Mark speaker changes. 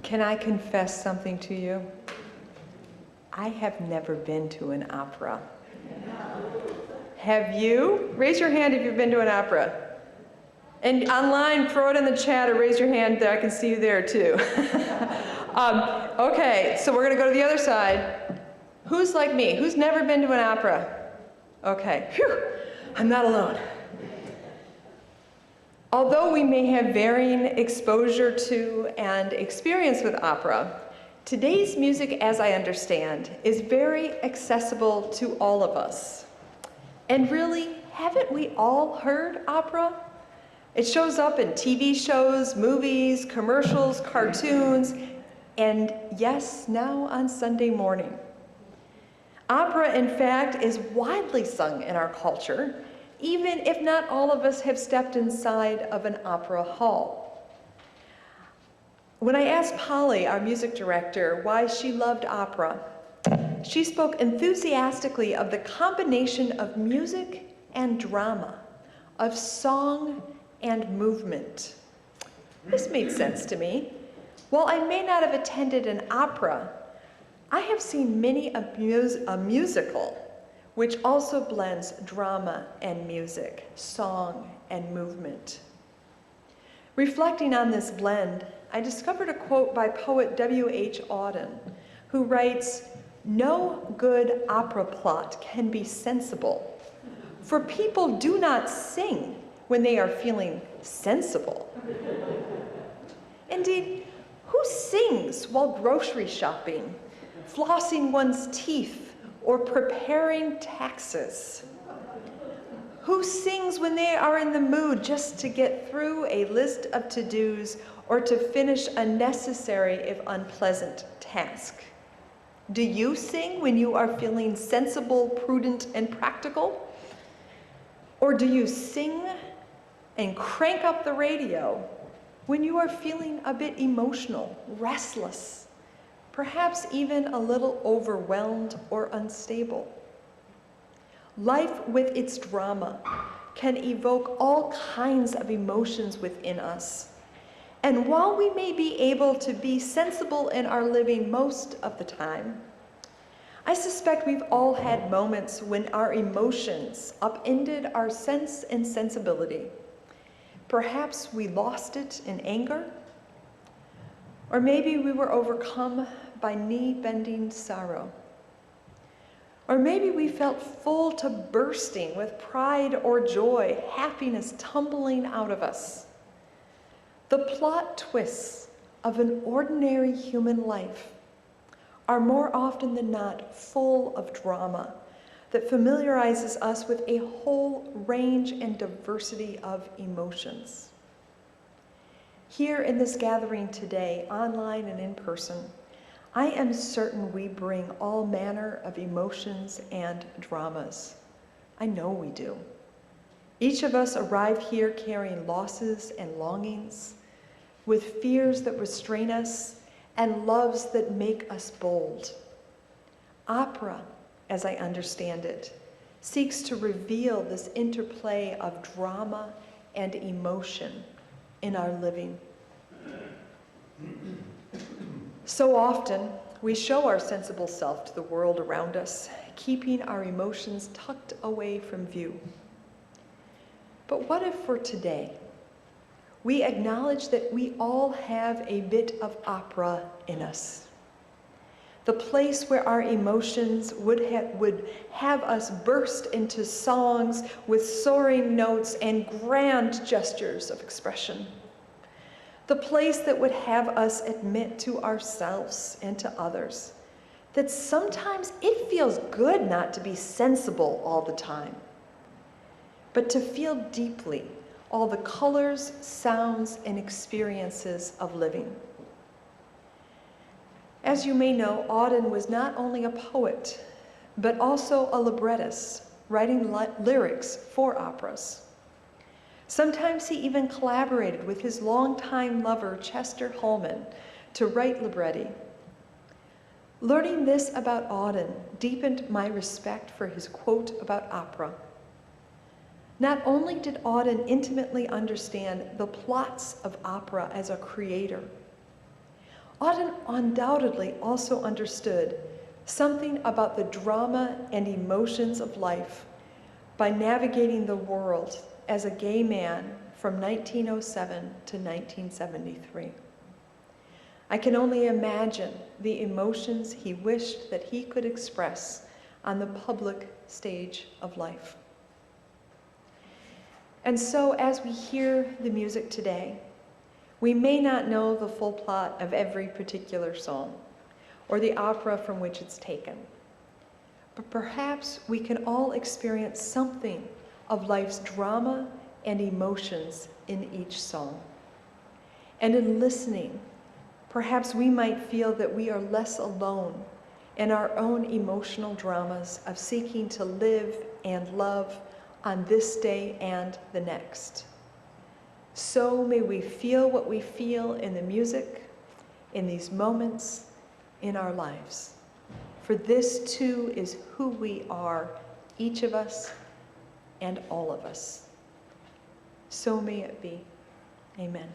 Speaker 1: Can I confess something to you? I have never been to an opera. Have you? Raise your hand if you've been to an opera. And online, throw it in the chat or raise your hand that I can see you there too. Okay, so we're gonna go to the other side. Who's like me? Who's never been to an opera? Okay, phew, I'm not alone. Although we may have varying exposure to and experience with opera, today's music, as I understand, is very accessible to all of us. And really, haven't we all heard opera? It shows up in TV shows, movies, commercials, cartoons, and yes, now on Sunday morning. Opera, in fact, is widely sung in our culture, even if not all of us have stepped inside of an opera hall. When I asked Polly, our music director, why she loved opera, she spoke enthusiastically of the combination of music and drama, of song and movement. This made sense to me. While I may not have attended an opera, I have seen many a musical which also blends drama and music, song and movement. Reflecting on this blend, I discovered a quote by poet W.H. Auden, who writes, "No good opera plot can be sensible, for people do not sing when they are feeling sensible." Indeed, who sings while grocery shopping, flossing one's teeth, or preparing taxes? Who sings when they are in the mood just to get through a list of to-dos or to finish a necessary if unpleasant task? Do you sing when you are feeling sensible, prudent, and practical? Or do you sing and crank up the radio when you are feeling a bit emotional, restless, perhaps even a little overwhelmed or unstable? Life with its drama can evoke all kinds of emotions within us. And while we may be able to be sensible in our living most of the time, I suspect we've all had moments when our emotions upended our sense and sensibility. Perhaps we lost it in anger, or maybe we were overcome by knee-bending sorrow. Or maybe we felt full to bursting with pride or joy, happiness tumbling out of us. The plot twists of an ordinary human life are more often than not full of drama that familiarizes us with a whole range and diversity of emotions. Here in this gathering today, online and in person, I am certain we bring all manner of emotions and dramas. I know we do. Each of us arrive here carrying losses and longings, with fears that restrain us and loves that make us bold. Opera, as I understand it, seeks to reveal this interplay of drama and emotion in our living. So often, we show our sensible self to the world around us, keeping our emotions tucked away from view. But what if for today, we acknowledge that we all have a bit of opera in us? The place where our emotions would have us burst into songs with soaring notes and grand gestures of expression. The place that would have us admit to ourselves and to others that sometimes it feels good not to be sensible all the time, but to feel deeply all the colors, sounds, and experiences of living. As you may know, Auden was not only a poet, but also a librettist, writing lyrics for operas. Sometimes he even collaborated with his longtime lover, Chester Holman, to write libretti. Learning this about Auden deepened my respect for his quote about opera. Not only did Auden intimately understand the plots of opera as a creator, Auden undoubtedly also understood something about the drama and emotions of life by navigating the world as a gay man from 1907 to 1973. I can only imagine the emotions he wished that he could express on the public stage of life. And so as we hear the music today, we may not know the full plot of every particular song or the opera from which it's taken, but perhaps we can all experience something of life's drama and emotions in each song. And in listening, perhaps we might feel that we are less alone in our own emotional dramas of seeking to live and love on this day and the next. So may we feel what we feel in the music, in these moments, in our lives. For this too is who we are, each of us and all of us. So may it be. Amen.